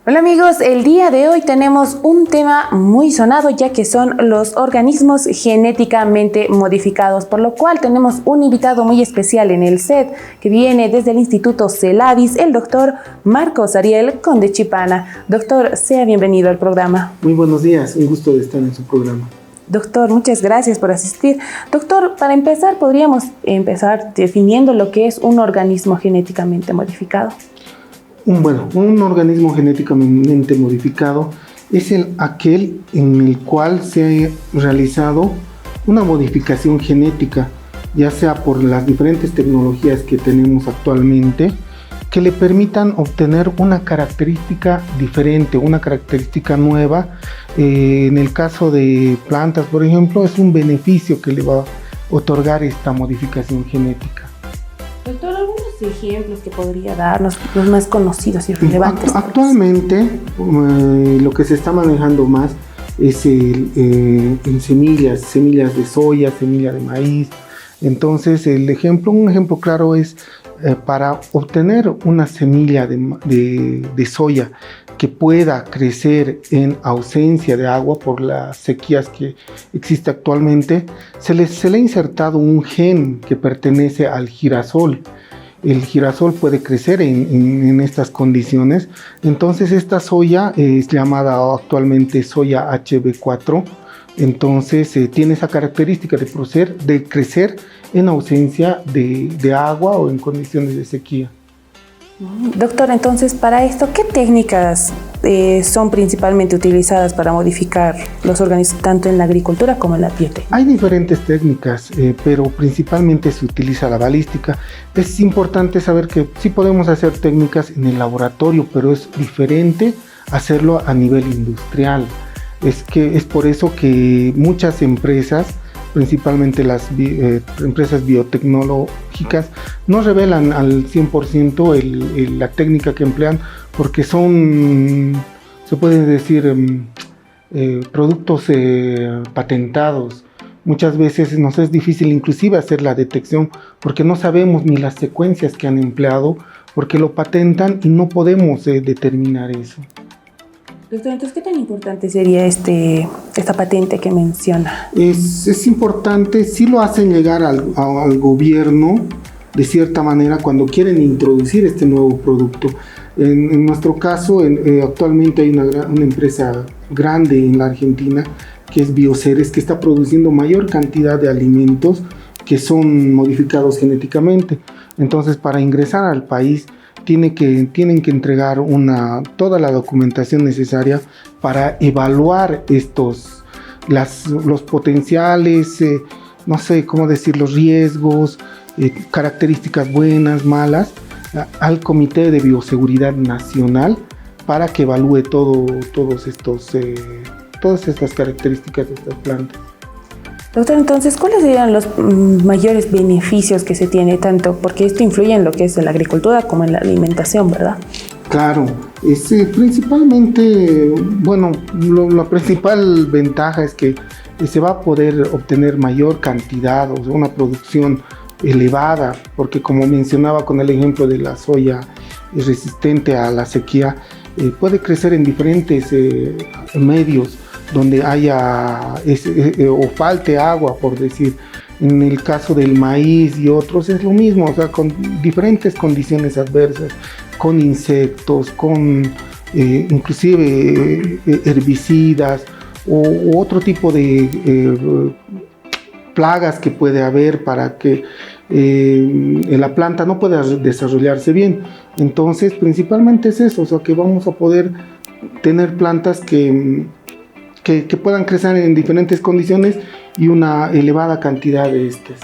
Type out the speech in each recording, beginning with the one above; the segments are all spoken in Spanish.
Hola amigos, el día de hoy tenemos un tema muy sonado ya que son los organismos genéticamente modificados, por lo cual tenemos un invitado muy especial en el set que viene desde el Instituto Celavis, el doctor Marcos Ariel Condechipana. Doctor, sea bienvenido al programa. Muy buenos días, un gusto de estar en su programa. Doctor, muchas gracias por asistir. Doctor, para empezar, podríamos empezar definiendo lo que es un organismo genéticamente modificado. Un organismo genéticamente modificado es aquel en el cual se ha realizado una modificación genética, ya sea por las diferentes tecnologías que tenemos actualmente, que le permitan obtener una característica diferente, una característica nueva. En el caso de plantas, por ejemplo, es un beneficio que le va a otorgar esta modificación genética. Doctor, algunos ejemplos que podría darnos, los más conocidos y relevantes. Actualmente, lo que se está manejando más es en semillas de soya, semilla de maíz. Entonces, un ejemplo claro es para obtener una semilla de soya que pueda crecer en ausencia de agua por las sequías que existe actualmente, se le ha insertado un gen que pertenece al girasol. El girasol puede crecer en estas condiciones. Entonces esta soya es llamada actualmente soya HB4. Entonces tiene esa característica de crecer en ausencia de agua o en condiciones de sequía. Doctor, entonces para esto, ¿qué técnicas son principalmente utilizadas para modificar los organismos tanto en la agricultura como en la biotecnología? Hay diferentes técnicas, pero principalmente se utiliza la balística. Es importante saber que sí podemos hacer técnicas en el laboratorio, pero es diferente hacerlo a nivel industrial. Es por eso que muchas empresas, principalmente las empresas biotecnológicas, no revelan al 100% la técnica que emplean, porque son, se puede decir, productos patentados. Muchas veces nos es difícil inclusive hacer la detección porque no sabemos ni las secuencias que han empleado, porque lo patentan y no podemos determinar eso. Doctor, entonces, ¿qué tan importante sería esta patente que menciona? Es importante, sí lo hacen llegar al gobierno de cierta manera cuando quieren introducir este nuevo producto. En nuestro caso, actualmente hay una empresa grande en la Argentina que es Bioceres, que está produciendo mayor cantidad de alimentos que son modificados genéticamente. Entonces, para ingresar al país, tienen que entregar toda la documentación necesaria para evaluar los potenciales, no sé cómo decir, los riesgos, características buenas, malas, al Comité de Bioseguridad Nacional para que evalúe todas estas características de estas plantas. Doctor, entonces, ¿cuáles serían los mayores beneficios que se tiene tanto? Porque esto influye en lo que es la agricultura como en la alimentación, ¿verdad? Claro, principalmente, la principal ventaja es que se va a poder obtener mayor cantidad, o sea, una producción elevada, porque como mencionaba con el ejemplo de la soya resistente a la sequía, puede crecer en diferentes medios donde haya o falte agua, por decir. En el caso del maíz y otros es lo mismo, o sea, con diferentes condiciones adversas, con insectos, con inclusive herbicidas o otro tipo de plagas que puede haber para que la planta no pueda desarrollarse bien. Entonces, principalmente es eso, o sea, que vamos a poder tener plantas que puedan crecer en diferentes condiciones y una elevada cantidad de estas.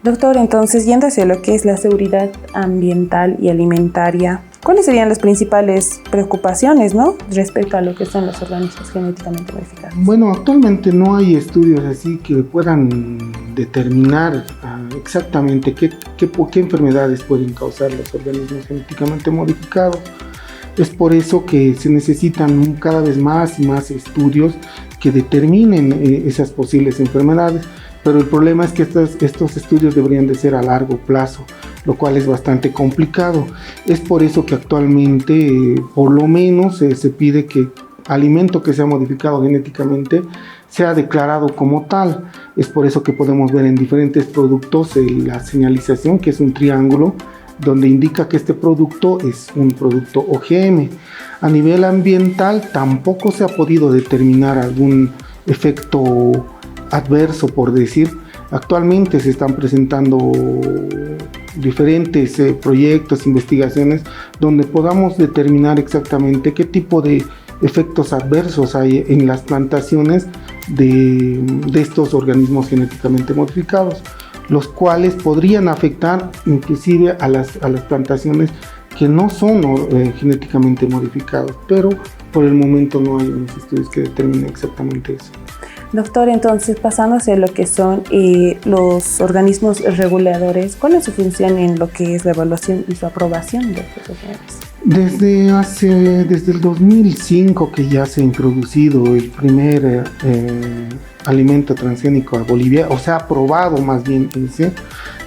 Doctor, entonces, yendo hacia lo que es la seguridad ambiental y alimentaria, ¿cuáles serían las principales preocupaciones, respecto a lo que son los organismos genéticamente modificados? Bueno, actualmente no hay estudios así que puedan determinar exactamente qué enfermedades pueden causar los organismos genéticamente modificados. Es por eso que se necesitan cada vez más y más estudios que determinen esas posibles enfermedades, pero el problema es que estos estudios deberían de ser a largo plazo. lo cual es bastante complicado. Es por eso que actualmente, por lo menos, se pide que alimento que sea modificado genéticamente sea declarado como tal. Es por eso que podemos ver en diferentes productos la señalización, que es un triángulo, donde indica que este producto es un producto OGM. A nivel ambiental tampoco se ha podido determinar algún efecto adverso, por decir. Actualmente se están presentando diferentes proyectos, investigaciones, donde podamos determinar exactamente qué tipo de efectos adversos hay en las plantaciones de estos organismos genéticamente modificados, los cuales podrían afectar inclusive a las plantaciones que no son genéticamente modificados, pero por el momento no hay unos estudios que determinen exactamente eso. Doctor, entonces pasando hacia lo que son los organismos reguladores, ¿cuál es su función en lo que es la evaluación y su aprobación de estos OGMs? Desde el 2005 que ya se ha introducido el primer alimento transgénico a Bolivia, o sea, aprobado más bien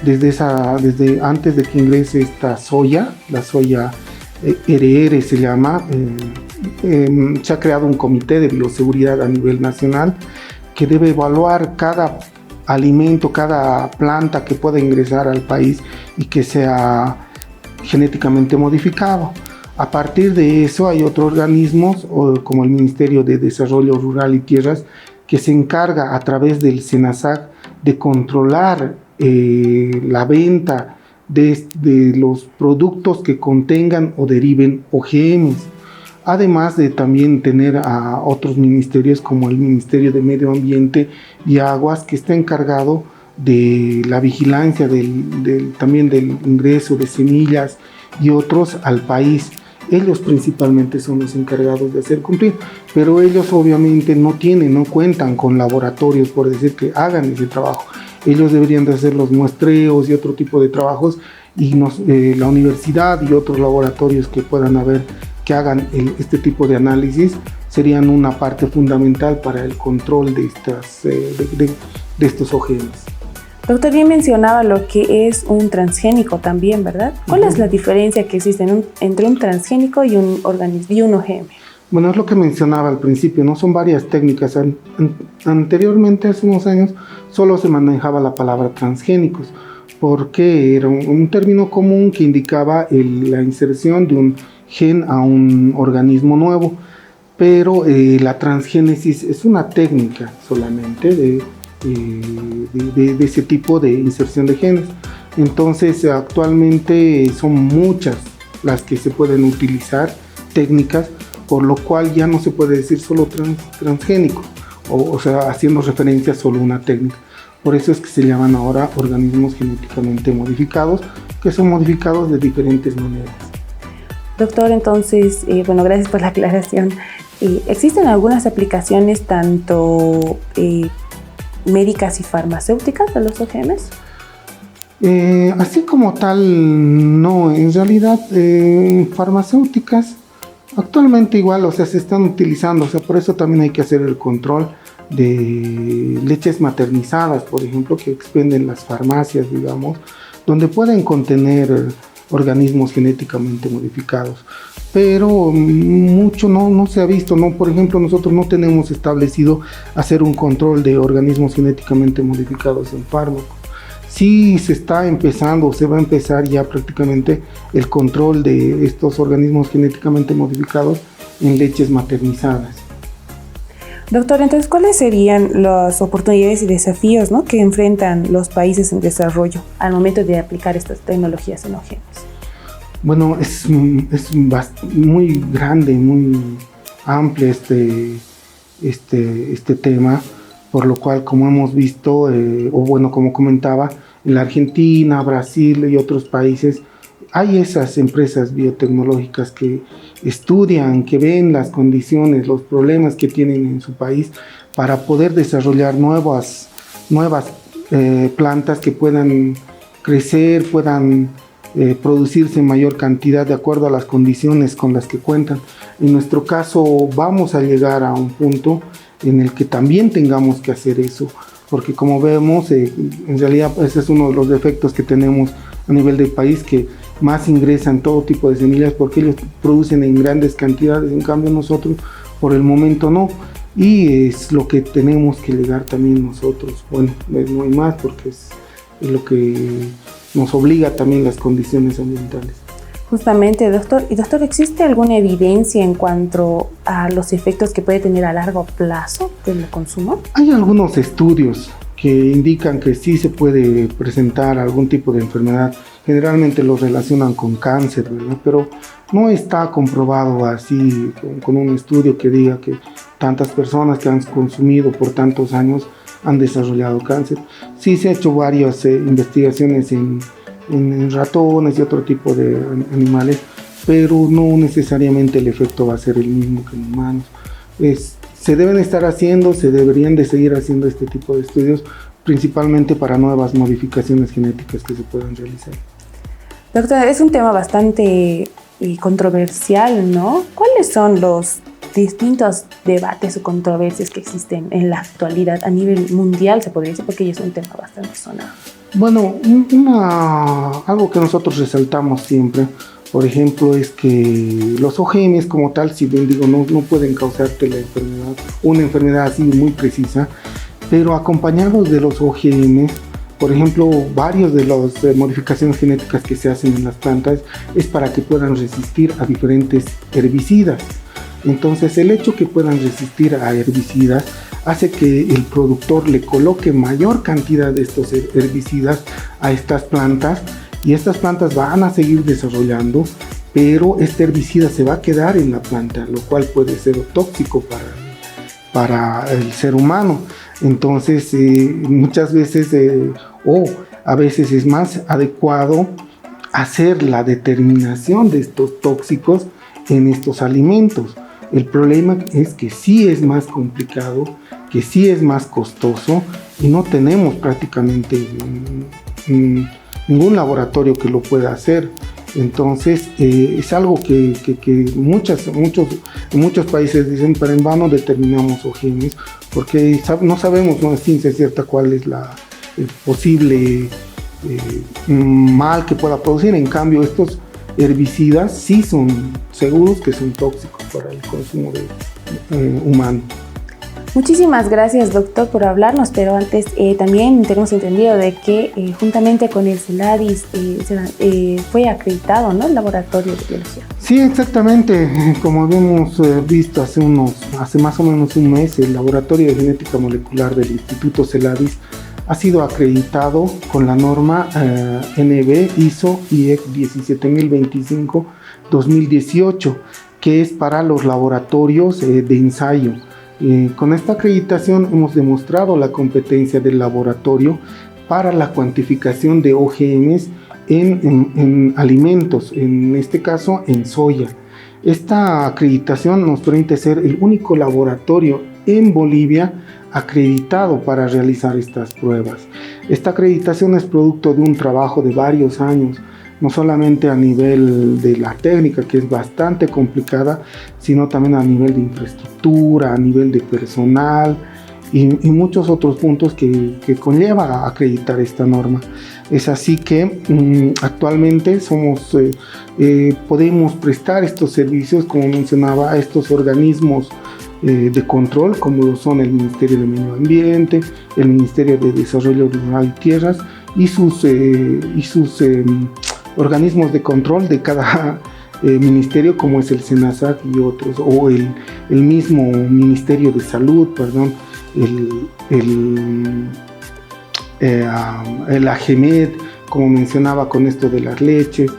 desde antes de que ingrese esta soya, la soya RR se llama, se ha creado un comité de bioseguridad a nivel nacional que debe evaluar cada alimento, cada planta que pueda ingresar al país y que sea genéticamente modificado. A partir de eso hay otros organismos como el Ministerio de Desarrollo Rural y Tierras, que se encarga a través del SENASAC de controlar la venta de los productos que contengan o deriven OGMs. Además de también tener a otros ministerios como el Ministerio de Medio Ambiente y Aguas, que está encargado de la vigilancia también del ingreso de semillas y otros al país. Ellos principalmente son los encargados de hacer cumplir, pero ellos obviamente no cuentan con laboratorios, por decir, que hagan ese trabajo. Ellos deberían de hacer los muestreos y otro tipo de trabajos, y la universidad y otros laboratorios que puedan haber que hagan este tipo de análisis serían una parte fundamental para el control de estos OGMs. Doctor, bien mencionaba lo que es un transgénico también, ¿verdad? ¿Cuál es la diferencia que existe entre un transgénico y un OGM? Bueno, es lo que mencionaba al principio, ¿no? Son varias técnicas. Anteriormente, hace unos años, solo se manejaba la palabra transgénicos, porque era un término común que indicaba la inserción de un gen a un organismo nuevo, pero la transgénesis es una técnica solamente de ese tipo de inserción de genes. Entonces actualmente son muchas las que se pueden utilizar, técnicas, por lo cual ya no se puede decir solo transgénico, o sea, haciendo referencia a solo una técnica. Por eso es que se llaman ahora organismos genéticamente modificados, que son modificados de diferentes maneras. Doctor, entonces, bueno, gracias por la aclaración. ¿Existen algunas aplicaciones tanto médicas y farmacéuticas de los OGMs? Así como tal, no. En realidad, farmacéuticas actualmente igual, o sea, se están utilizando, o sea, por eso también hay que hacer el control de leches maternizadas, por ejemplo, que expenden las farmacias, digamos, donde pueden contener organismos genéticamente modificados, pero mucho no se ha visto, ¿no? Por ejemplo, nosotros no tenemos establecido hacer un control de organismos genéticamente modificados en fármacos. Sí se está empezando, se va a empezar ya prácticamente el control de estos organismos genéticamente modificados en leches maternizadas. Doctor, entonces, ¿cuáles serían las oportunidades y desafíos, ¿no?, que enfrentan los países en desarrollo al momento de aplicar estas tecnologías en OGMs? Bueno, es muy grande, muy amplio este tema, por lo cual, como hemos visto, como comentaba, en la Argentina, Brasil y otros países, hay esas empresas biotecnológicas que estudian, que ven las condiciones, los problemas que tienen en su país para poder desarrollar nuevas plantas que puedan crecer, puedan producirse en mayor cantidad de acuerdo a las condiciones con las que cuentan. En nuestro caso vamos a llegar a un punto en el que también tengamos que hacer eso, porque como vemos, en realidad ese es uno de los defectos que tenemos a nivel del país que más ingresan todo tipo de semillas porque ellos producen en grandes cantidades, en cambio nosotros por el momento no. Y es lo que tenemos que llegar también nosotros. Bueno, no hay más porque es lo que nos obliga también las condiciones ambientales. Justamente, doctor. Y doctor, ¿existe alguna evidencia en cuanto a los efectos que puede tener a largo plazo del consumo? Hay algunos estudios que indican que sí se puede presentar algún tipo de enfermedad. Generalmente lo relacionan con cáncer, ¿verdad? Pero no está comprobado así con un estudio que diga que tantas personas que han consumido por tantos años han desarrollado cáncer. Sí se han hecho varias investigaciones en ratones y otro tipo de animales, pero no necesariamente el efecto va a ser el mismo que en humanos. Se deben estar haciendo, se deberían de seguir haciendo este tipo de estudios, principalmente para nuevas modificaciones genéticas que se puedan realizar. Doctor, es un tema bastante controversial, ¿no? ¿Cuáles son los distintos debates o controversias que existen en la actualidad a nivel mundial, se podría decir, porque ya es un tema bastante sonado? Bueno, algo que nosotros resaltamos siempre, por ejemplo, es que los OGMs como tal, si bien digo, no pueden causarte la enfermedad, una enfermedad así muy precisa, pero acompañados de los OGMs, por ejemplo, varios de las modificaciones genéticas que se hacen en las plantas es para que puedan resistir a diferentes herbicidas. Entonces, el hecho que puedan resistir a herbicidas hace que el productor le coloque mayor cantidad de estos herbicidas a estas plantas y estas plantas van a seguir desarrollando, pero este herbicida se va a quedar en la planta, lo cual puede ser tóxico para el ser humano. Entonces, muchas veces o a veces es más adecuado hacer la determinación de estos tóxicos en estos alimentos. El problema es que sí es más complicado, que sí es más costoso y no tenemos prácticamente ningún laboratorio que lo pueda hacer. Entonces es algo que en muchos países dicen, pero en vano determinamos OGMs porque no sabemos con ciencia cierta cuál es el posible mal que pueda producir. En cambio, estos herbicidas sí son seguros que son tóxicos para el consumo humano. Muchísimas gracias, doctor, por hablarnos, pero antes también tenemos entendido de que juntamente con el CELADIS fue acreditado, ¿no?, el laboratorio de biología. Sí, exactamente. Como habíamos visto hace más o menos un mes, el laboratorio de genética molecular del Instituto CELADIS ha sido acreditado con la norma NB ISO IEC 17025-2018, que es para los laboratorios de ensayo. Con esta acreditación hemos demostrado la competencia del laboratorio para la cuantificación de OGMs en alimentos, en este caso en soya. Esta acreditación nos permite ser el único laboratorio en Bolivia acreditado para realizar estas pruebas. Esta acreditación es producto de un trabajo de varios años, no solamente a nivel de la técnica, que es bastante complicada, sino también a nivel de infraestructura, a nivel de personal y muchos otros puntos que conlleva a acreditar esta norma. Es así que actualmente podemos prestar estos servicios, como mencionaba, a estos organismos de control, como lo son el Ministerio de Medio Ambiente, el Ministerio de Desarrollo Rural y Tierras y sus organismos de control de cada ministerio, como es el SENASAC y otros, o el mismo Ministerio de Salud, el AGEMED, como mencionaba con esto de las leches,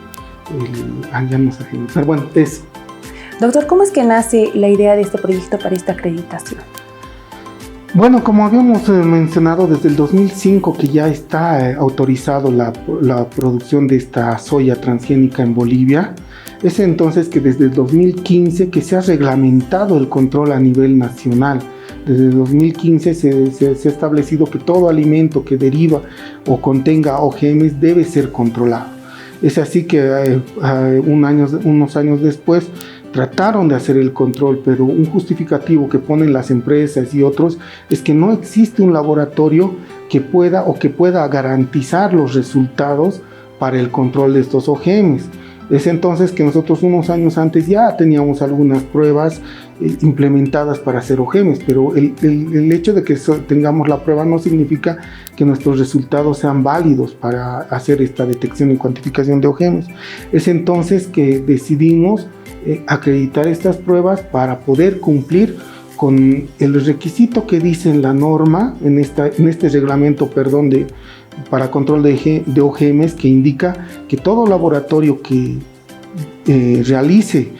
pero bueno, eso. Doctor, ¿cómo es que nace la idea de este proyecto para esta acreditación? Bueno, como habíamos mencionado, desde el 2005 que ya está autorizado la producción de esta soya transgénica en Bolivia. Es entonces que desde el 2015 que se ha reglamentado el control a nivel nacional. Desde el 2015 se ha establecido que todo alimento que deriva o contenga OGMs debe ser controlado. Es así que unos años después trataron de hacer el control, pero un justificativo que ponen las empresas y otros es que no existe un laboratorio que pueda garantizar los resultados para el control de estos OGMs. Es entonces que nosotros unos años antes ya teníamos algunas pruebas implementadas para hacer OGMs, pero el hecho de que tengamos la prueba no significa que nuestros resultados sean válidos para hacer esta detección y cuantificación de OGMs. Es entonces que decidimos acreditar estas pruebas para poder cumplir con el requisito que dice en la norma, en este reglamento, para control de OGMs, que indica que todo laboratorio que realice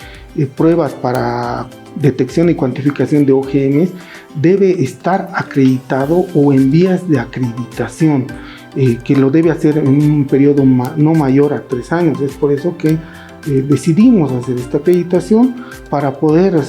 pruebas para detección y cuantificación de OGMs debe estar acreditado o en vías de acreditación, que lo debe hacer en un periodo no mayor a 3 años. Es por eso que decidimos hacer esta acreditación para poder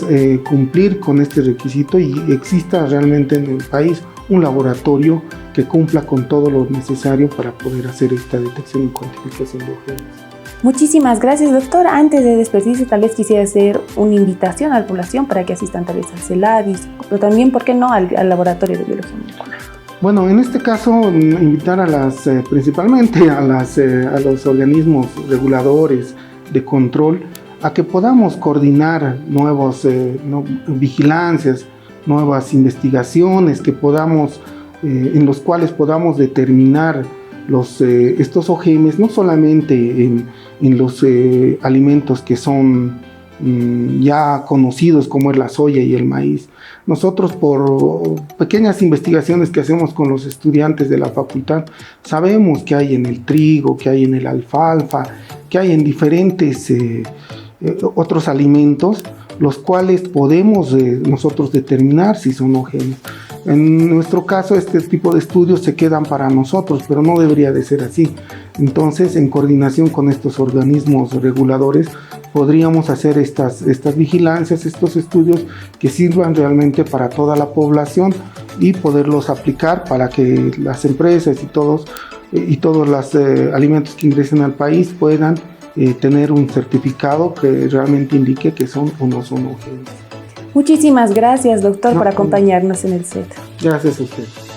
cumplir con este requisito y exista realmente en el país un laboratorio que cumpla con todo lo necesario para poder hacer esta detección y cuantificación de OGMs. Muchísimas gracias, doctor. Antes de despedirse, tal vez quisiera hacer una invitación a la población para que asistan tal vez al CELADIS, pero también, ¿por qué no?, al laboratorio de biología molecular. Bueno, en este caso, invitar principalmente a los organismos reguladores de control a que podamos coordinar nuevas vigilancias, nuevas investigaciones, en los cuales podamos determinar estos OGMs, no solamente en los alimentos que son ya conocidos como es la soya y el maíz. Nosotros, por pequeñas investigaciones que hacemos con los estudiantes de la facultad, sabemos que hay en el trigo, que hay en el alfalfa, que hay en diferentes otros alimentos, los cuales podemos nosotros determinar si son OGMs. En nuestro caso, este tipo de estudios se quedan para nosotros, pero no debería de ser así. Entonces, en coordinación con estos organismos reguladores, podríamos hacer estas vigilancias, estos estudios que sirvan realmente para toda la población y poderlos aplicar para que las empresas y todos los alimentos que ingresen al país puedan tener un certificado que realmente indique que son o no son OGMs. Muchísimas gracias, doctor, por acompañarnos en el set. Gracias a usted.